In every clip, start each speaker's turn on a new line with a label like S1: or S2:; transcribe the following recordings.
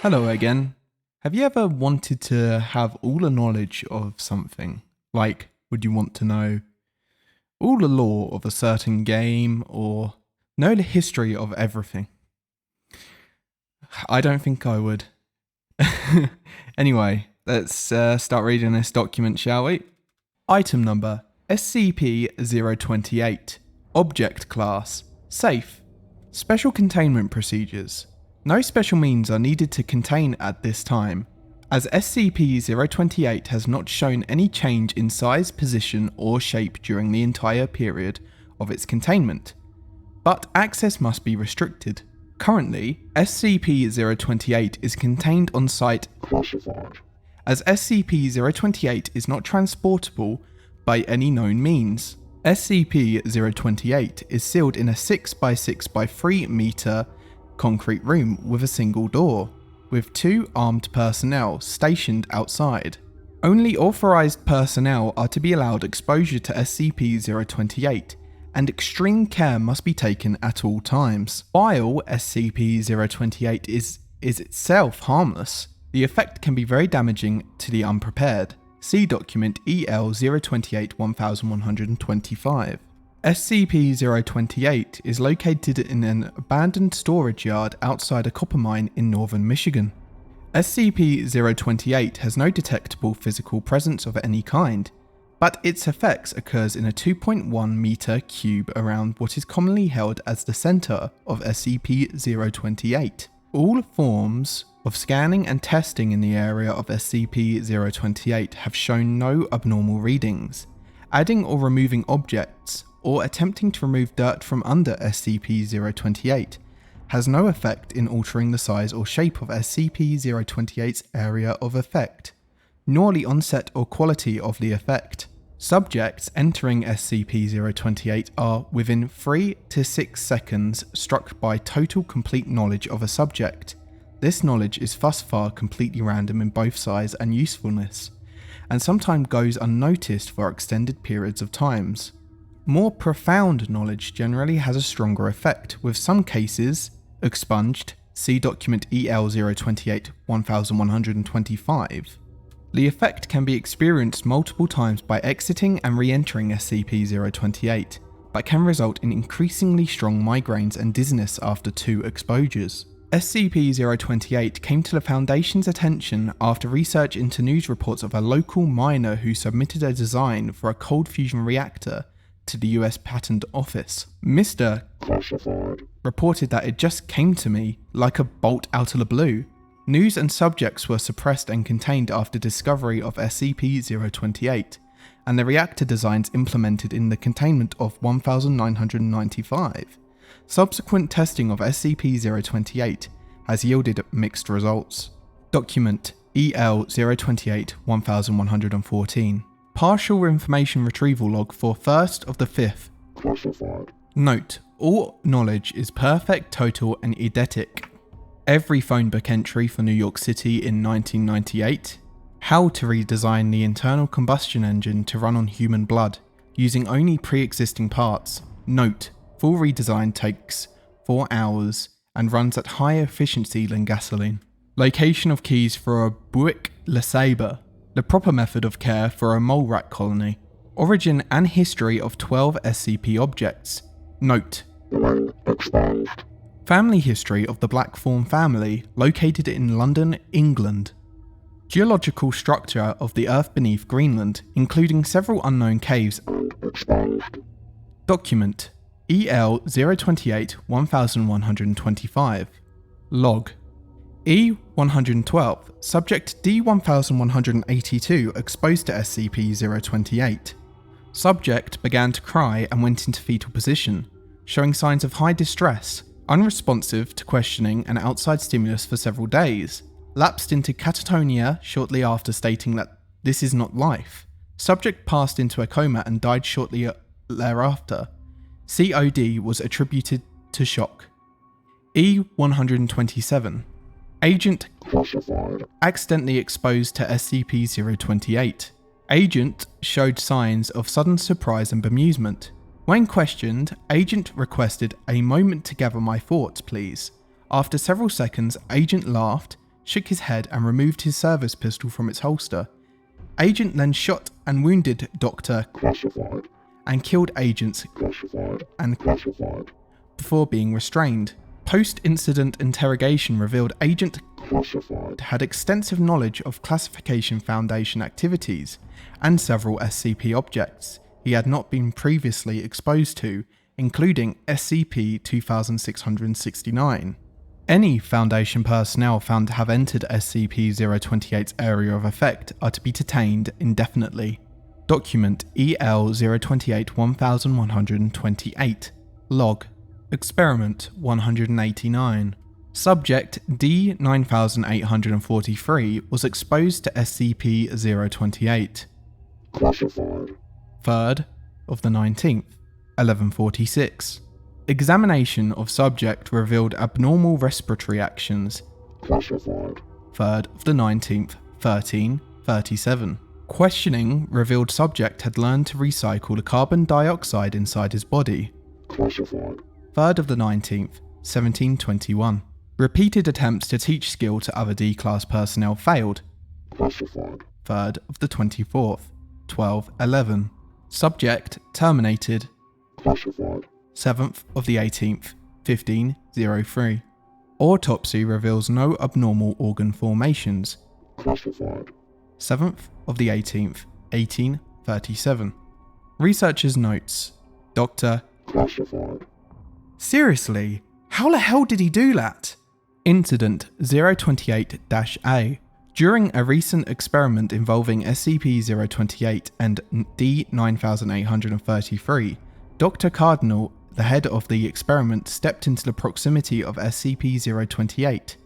S1: Hello again. Have you ever wanted to have all the knowledge of something? Like, would you want to know all the lore of a certain game or know the history of everything? I don't think I would. Anyway, let's start reading this document, shall we? Item number SCP-028. Object class. Safe. Special containment procedures. No special means are needed to contain at this time, as SCP-028 has not shown any change in size, position, or shape during the entire period of its containment. But access must be restricted. Currently, SCP-028 is contained on site classified, as SCP-028 is not transportable by any known means. SCP-028 is sealed in a 6x6x3 meter concrete room with a single door, with 2 armed personnel stationed outside. Only authorized personnel are to be allowed exposure to SCP-028, and extreme care must be taken at all times. While SCP-028 is itself harmless, the effect can be very damaging to the unprepared. See document EL-028-1125. SCP-028 is located in an abandoned storage yard outside a copper mine in northern Michigan. SCP-028 has no detectable physical presence of any kind, but its effects occurs in a 2.1 meter cube around what is commonly held as the center of SCP-028. All forms of scanning and testing in the area of SCP-028 have shown no abnormal readings. Adding or removing objects or attempting to remove dirt from under SCP-028 has no effect in altering the size or shape of SCP-028's area of effect, nor the onset or quality of the effect. Subjects entering SCP-028 are within 3 to 6 seconds struck by total complete knowledge of a subject. This knowledge is thus far completely random in both size and usefulness, and sometimes goes unnoticed for extended periods of times. More profound knowledge generally has a stronger effect, with some cases expunged. See document EL-028-1125. The effect can be experienced multiple times by exiting and re-entering SCP-028, but can result in increasingly strong migraines and dizziness after 2 exposures. SCP-028 came to the Foundation's attention after research into news reports of a local miner who submitted a design for a cold fusion reactor to the US Patent Office. Mr. Classified reported that it just came to me like a bolt out of the blue. News and subjects were suppressed and contained after discovery of SCP-028, and the reactor designs implemented in the containment of 1995. Subsequent testing of SCP-028 has yielded mixed results. Document EL-028-1114. Partial information retrieval log for 1st of the 5th. Classified. Note: all knowledge is perfect, total, and eidetic. Every phone book entry for New York City in 1998. How to redesign the internal combustion engine to run on human blood, using only pre-existing parts. Note: full redesign takes 4 hours and runs at higher efficiency than gasoline. Location of keys for a Buick LeSabre. The proper method of care for a mole rat colony. Origin and history of 12 SCP objects. Note: expunged. Family history of the Black Fawn family, located in London, England. Geological structure of the earth beneath Greenland, including several unknown caves. Expunged. Document EL-028-1125. Log: E-112, subject D-1182 exposed to SCP-028. Subject began to cry and went into fetal position, showing signs of high distress, unresponsive to questioning and outside stimulus for several days, lapsed into catatonia shortly after, stating that this is not life. Subject passed into a coma and died shortly thereafter. COD was attributed to shock. E-127. Agent classified. Accidentally exposed to SCP-028. Agent showed signs of sudden surprise and bemusement. When questioned, Agent requested a moment to gather my thoughts, please. After several seconds, Agent laughed, shook his head and removed his service pistol from its holster. Agent then shot and wounded Dr.
S2: Classified.
S1: and killed agents
S2: Classified.
S1: and
S2: Classified.
S1: before being restrained. Post-incident interrogation revealed Agent
S2: Classified.
S1: had extensive knowledge of Classification Foundation activities and several SCP objects he had not been previously exposed to, including SCP-2669. Any Foundation personnel found to have entered SCP-028's area of effect are to be detained indefinitely. Document EL-028-1128. Log. Experiment 189. Subject D-9843 was exposed to SCP-028.
S2: Classified.
S1: 3rd of the 19th, 1146. Examination of subject revealed abnormal respiratory actions.
S2: Classified.
S1: 3rd of the 19th, 1337. Questioning revealed subject had learned to recycle the carbon dioxide inside his body.
S2: Classified.
S1: 3rd of the 19th, 1721. Repeated attempts to teach skill to other D-Class personnel failed.
S2: Classified.
S1: 3rd of the 24th, 1211. Subject terminated.
S2: Classified.
S1: 7th of the 18th, 1503. Autopsy reveals no abnormal organ formations.
S2: Classified.
S1: 7th of the 18th, 1837. Researchers' notes. Dr.
S2: Classified.
S1: Seriously, how the hell did he do that? Incident 028-A. During a recent experiment involving SCP-028 and D-9833, Dr. Cardinal, the head of the experiment, stepped into the proximity of SCP-028.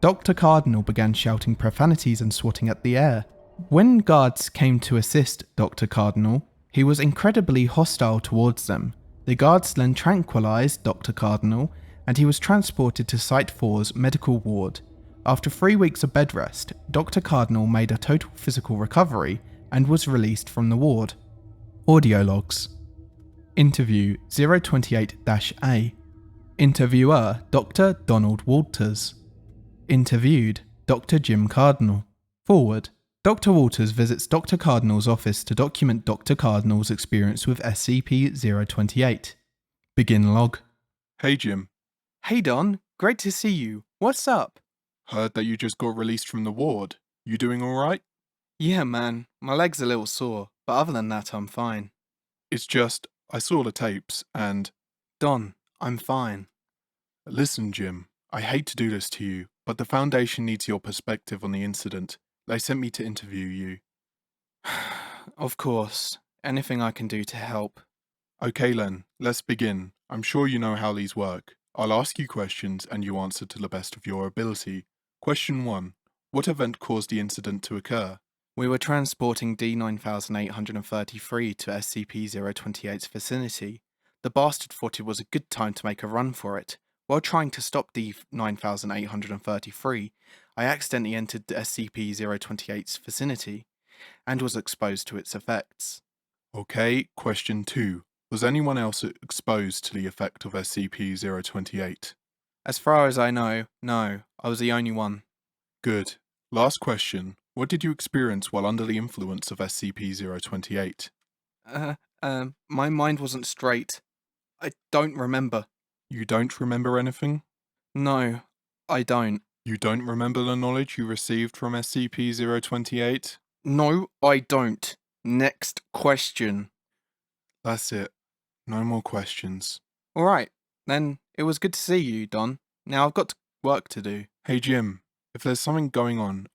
S1: Dr. Cardinal began shouting profanities and swatting at the air. When guards came to assist Dr. Cardinal, he was incredibly hostile towards them. The guards then tranquilized Dr. Cardinal, and he was transported to Site 4's medical ward. After 3 weeks of bed rest, Dr. Cardinal made a total physical recovery and was released from the ward. Audio logs. Interview 028-A. Interviewer Dr. Donald Walters. Interviewed Dr. Jim Cardinal. Forward. Dr. Walters visits Dr. Cardinal's office to document Dr. Cardinal's experience with SCP-028. Begin log.
S3: Hey Jim,
S1: Hey Don, great to see you. What's up?
S3: heard that you just got released from the ward. You doing alright?
S1: Yeah man, my leg's a little sore, but other than that I'm fine.
S3: It's just, I saw the tapes and...
S1: Don, I'm fine.
S3: Listen Jim, I hate to do this to you, but the Foundation needs your perspective on the incident. They sent me to interview you.
S1: Of course, anything I can do to help.
S3: Okay Len, let's begin. I'm sure you know how these work. I'll ask you questions and you answer to the best of your ability. Question 1. What event caused the incident to occur?
S1: We were transporting D-9833 to SCP-028's vicinity. The bastard thought it was a good time to make a run for it. While trying to stop D-9833, I accidentally entered the SCP-028's vicinity and was exposed to its effects.
S3: Okay, question 2. Was anyone else exposed to the effect of SCP-028?
S1: As far as I know, no, I was the only one.
S3: Good. Last question. What did you experience while under the influence of SCP-028?
S1: My mind wasn't straight. I don't remember.
S3: You don't remember anything?
S1: No, I don't.
S3: You don't remember the knowledge you received from SCP-028?
S1: No, I don't. Next question.
S3: That's it. No more questions.
S1: Alright, then it was good to see you, Don. Now I've got work to do.
S3: Hey Jim, if there's something going on,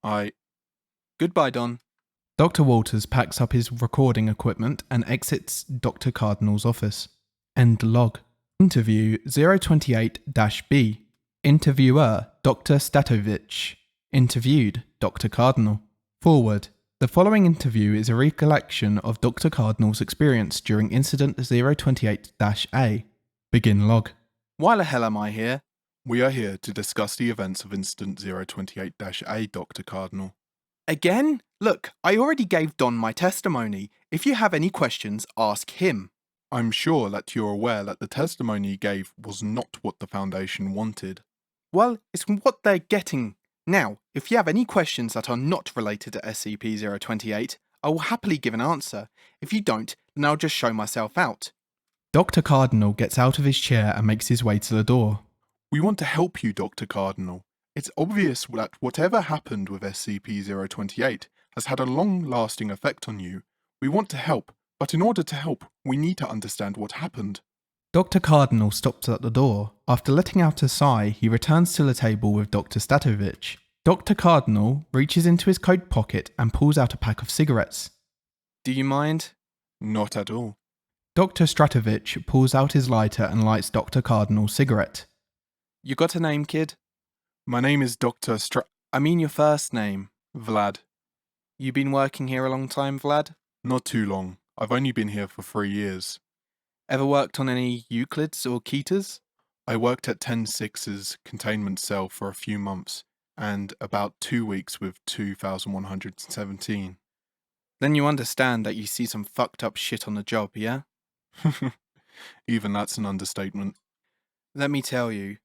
S1: Goodbye, Don. Dr. Walters packs up his recording equipment and exits Dr. Cardinal's office. End log. Interview 028-B. Interviewer Dr. Statovich. Interviewed Dr. Cardinal. Forward. The following interview is a recollection of Dr. Cardinal's experience during Incident 028-A. Begin log. Why the hell am I here?
S3: We are here to discuss the events of Incident 028-A, Dr. Cardinal.
S1: Again? Look, I already gave Don my testimony. If you have any questions, ask him.
S3: I'm sure that you're aware that the testimony you gave was not what the Foundation wanted.
S1: Well, it's what they're getting. Now, if you have any questions that are not related to SCP-028, I will happily give an answer. If you don't, then I'll just show myself out. Dr. Cardinal gets out of his chair and makes his way to the door.
S3: We want to help you, Dr. Cardinal. It's obvious that whatever happened with SCP-028 has had a long-lasting effect on you. We want to help, but in order to help, we need to understand what happened.
S1: Dr. Cardinal stops at the door. After letting out a sigh, he returns to the table with Dr. Statovich. Dr. Cardinal reaches into his coat pocket and pulls out a pack of cigarettes. Do you mind?
S3: Not at all.
S1: Dr. Stratovich pulls out his lighter and lights Dr. Cardinal's cigarette. You got a name, kid?
S3: My name is Dr.
S1: I mean your first name.
S3: Vlad.
S1: You been working here a long time, Vlad?
S3: Not too long. I've only been here for 3 years.
S1: Ever worked on any Euclids or Ketas?
S3: I worked at 10-6's containment cell for a few months, and about 2 weeks with 2117.
S1: Then you understand that you see some fucked up shit on the job, yeah?
S3: Even that's an understatement.
S1: Let me tell you,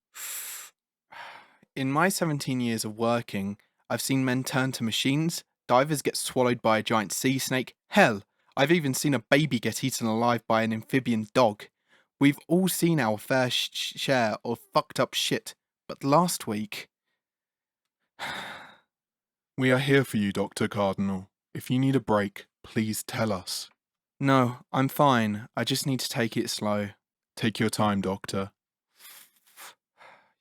S1: in my 17 years of working, I've seen men turn to machines, divers get swallowed by a giant sea snake, hell, I've even seen a baby get eaten alive by an amphibian dog. We've all seen our fair share of fucked up shit, but last week...
S3: We are here for you, Dr. Cardinal. If you need a break, please tell us.
S1: No, I'm fine. I just need to take it slow.
S3: Take your time, Doctor.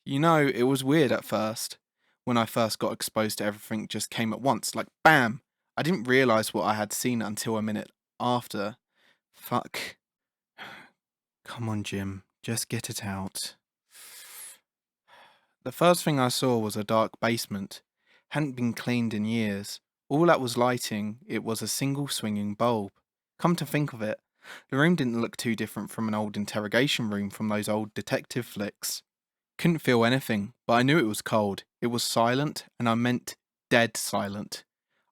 S1: You know, it was weird at first. When I first got exposed to everything just came at once, like BAM! I didn't realise what I had seen until a minute after. Fuck. Come on, Jim. Just get it out. The first thing I saw was a dark basement. Hadn't been cleaned in years. All that was lighting, it was a single swinging bulb. Come to think of it, the room didn't look too different from an old interrogation room from those old detective flicks. Couldn't feel anything, but I knew it was cold. It was silent, and I meant dead silent.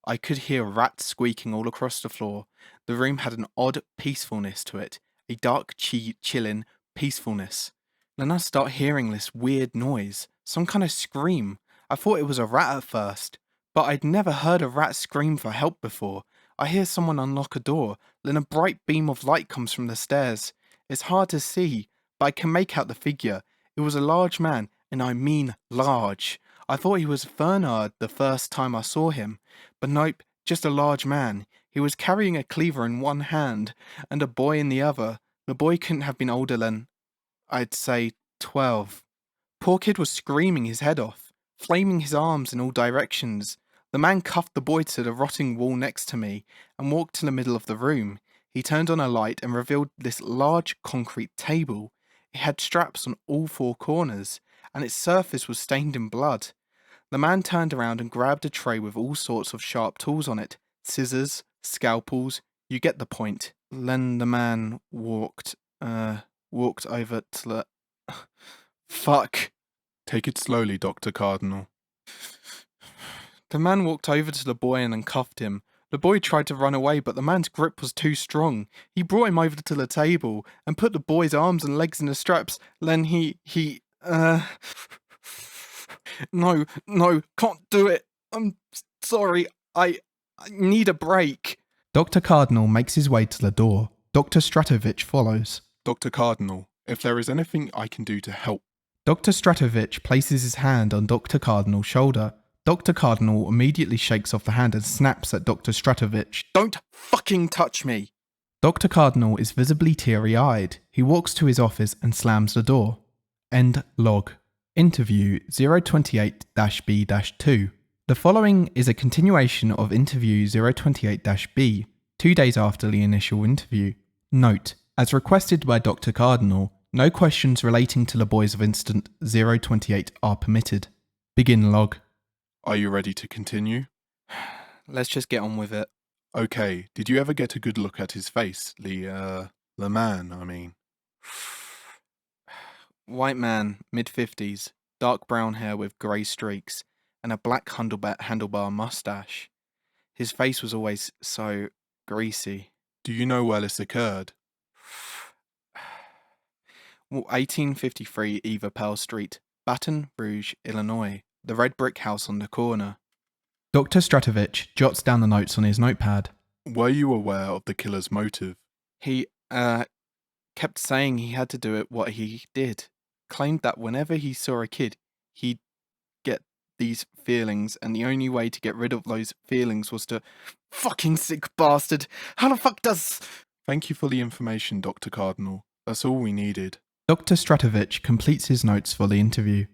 S1: I could hear rats squeaking all across the floor. The room had an odd peacefulness to it, a dark, chilling peacefulness. Then I start hearing this weird noise, some kind of scream. I thought it was a rat at first, but I'd never heard a rat scream for help before. I hear someone unlock a door, then a bright beam of light comes from the stairs. It's hard to see, but I can make out the figure. It was a large man, and I mean large. I thought he was Fernard the first time I saw him, but nope, just a large man. He was carrying a cleaver in one hand, and a boy in the other. The boy couldn't have been older than, I'd say, 12. Poor kid was screaming his head off, flaming his arms in all directions. The man cuffed the boy to the rotting wall next to me and walked to the middle of the room. He turned on a light and revealed this large concrete table. It had straps on all 4 corners, and its surface was stained in blood. The man turned around and grabbed a tray with all sorts of sharp tools on it. Scissors, scalpels, you get the point. Then the man walked over to the... Fuck.
S3: Take it slowly, Dr. Cardinal.
S1: The man walked over to the boy and uncuffed him. The boy tried to run away, but the man's grip was too strong. He brought him over to the table and put the boy's arms and legs in the straps. Then No, can't do it. I'm sorry. I need a break. Dr. Cardinal makes his way to the door. Dr. Stratovich follows.
S3: Dr. Cardinal, if there is anything I can do to help.
S1: Dr. Stratovich places his hand on Dr. Cardinal's shoulder. Dr. Cardinal immediately shakes off the hand and snaps at Dr. Stratovich. Don't fucking touch me! Dr. Cardinal is visibly teary-eyed. He walks to his office and slams the door. End log. Interview 028-B-2. The following is a continuation of interview 028-B, 2 days after the initial interview. Note, as requested by Dr. Cardinal, no questions relating to the boys of incident 028 are permitted. Begin log.
S3: Are you ready to continue?
S1: Let's just get on with it.
S3: Okay, did you ever get a good look at his face? The man, I mean.
S1: White man, mid-50s, dark brown hair with grey streaks, and a black handlebar mustache. His face was always so greasy.
S3: Do you know where this occurred?
S1: 1853 Eva Pearl Street, Baton Rouge, Illinois. the red brick house on the corner. Dr. Stratovich jots down the notes on his notepad.
S3: Were you aware of the killer's motive?
S1: He, kept saying he had to do it what he did. Claimed that whenever he saw a kid, he'd get these feelings, and the only way to get rid of those feelings was to... Fucking sick bastard! How the fuck does...
S3: Thank you for the information, Dr. Cardinal. That's all we needed.
S1: Dr. Stratovich completes his notes for the interview.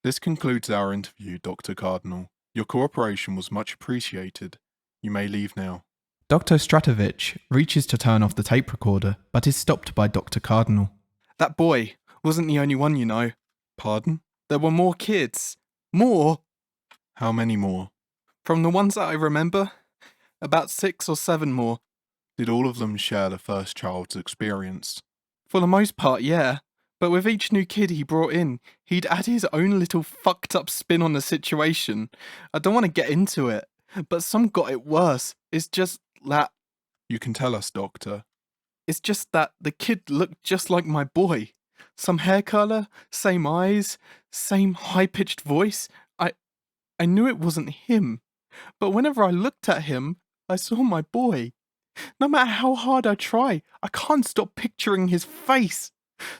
S3: This concludes our interview, Dr. Cardinal. Your cooperation was much appreciated. You may leave now.
S1: Dr. Stratovich reaches to turn off the tape recorder, but is stopped by Dr. Cardinal. That boy wasn't the only one, you know.
S3: Pardon?
S1: There were more kids. More?
S3: How many more?
S1: From the ones that I remember, about 6 or 7 more.
S3: Did all of them share the first child's experience?
S1: For the most part, yeah. But with each new kid he brought in, he'd add his own little fucked up spin on the situation. I don't want to get into it, but some got it worse. It's just that...
S3: You can tell us, Doctor.
S1: It's just that the kid looked just like my boy. Some hair colour, same eyes, same high-pitched voice. I knew it wasn't him. But whenever I looked at him, I saw my boy. No matter how hard I try, I can't stop picturing his face.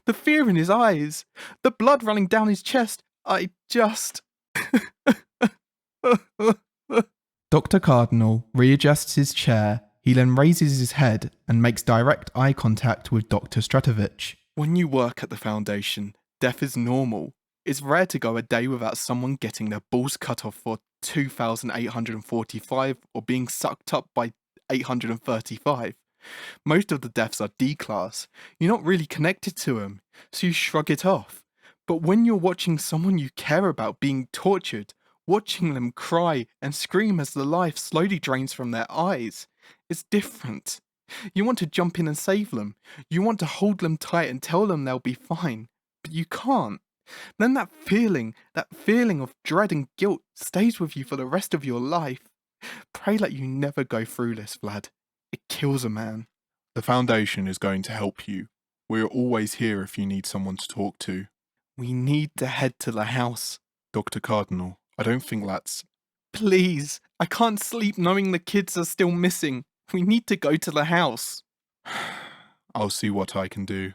S1: The fear in his eyes. The blood running down his chest. I just... Dr. Cardinal readjusts his chair. He then raises his head and makes direct eye contact with Dr. Stratovich. When you work at the Foundation, death is normal. It's rare to go a day without someone getting their balls cut off for 2,845 or being sucked up by 835. Most of the deaths are D-class. You're not really connected to them, so you shrug it off. But when you're watching someone you care about being tortured, watching them cry and scream as the life slowly drains from their eyes, it's different. You want to jump in and save them. You want to hold them tight and tell them they'll be fine. But you can't. Then that feeling of dread and guilt stays with you for the rest of your life. Pray that you never go through this, Vlad. It kills a man.
S3: The Foundation is going to help you. We're always here if you need someone to talk to.
S1: We need to head to the house.
S3: Dr. Cardinal, I don't think that's...
S1: Please, I can't sleep knowing the kids are still missing. We need to go to the house.
S3: I'll see what I can do.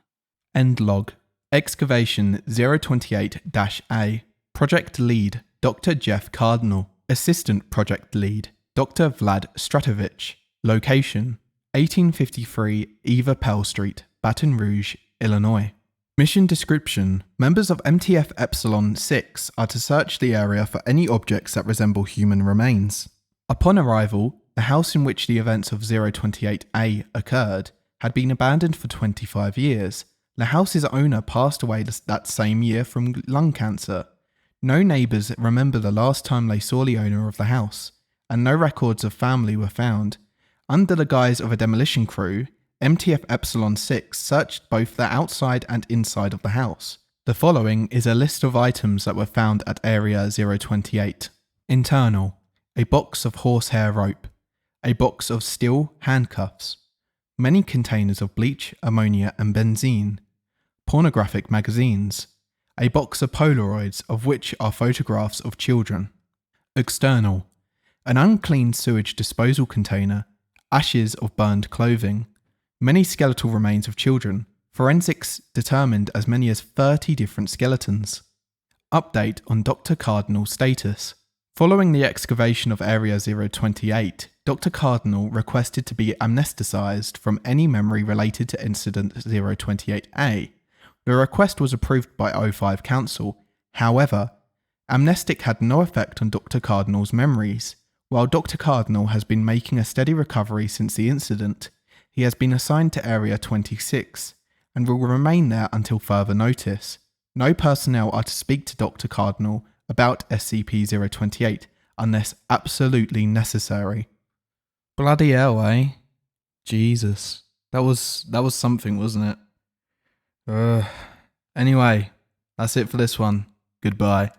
S1: End log. Excavation 028-A. Project Lead, Dr. Jeff Cardinal. Assistant Project Lead, Dr. Vlad Stratovich. Location, 1853 Eva Pell Street, Baton Rouge, Illinois. Mission description. Members of MTF Epsilon 6 are to search the area for any objects that resemble human remains. Upon arrival, the house in which the events of 028A occurred had been abandoned for 25 years. The house's owner passed away that same year from lung cancer. No neighbours remember the last time they saw the owner of the house, and no records of family were found. Under the guise of a demolition crew, MTF Epsilon 6 searched both the outside and inside of the house. The following is a list of items that were found at Area 028. Internal: a box of horsehair rope, a box of steel handcuffs, many containers of bleach, ammonia and benzene, pornographic magazines, a box of Polaroids of which are photographs of children. External: an unclean sewage disposal container, ashes of burned clothing, many skeletal remains of children. Forensics determined as many as 30 different skeletons. Update on Dr. Cardinal's status. Following the excavation of Area 028, Dr. Cardinal requested to be amnesticized from any memory related to Incident 028A. The request was approved by O5 Council. However, amnestic had no effect on Dr. Cardinal's memories. While Dr. Cardinal has been making a steady recovery since the incident, he has been assigned to Area 26 and will remain there until further notice. No personnel are to speak to Dr. Cardinal about SCP-028 unless absolutely necessary. Bloody hell, eh? Jesus. That was something, wasn't it? Anyway, that's it for this one. Goodbye.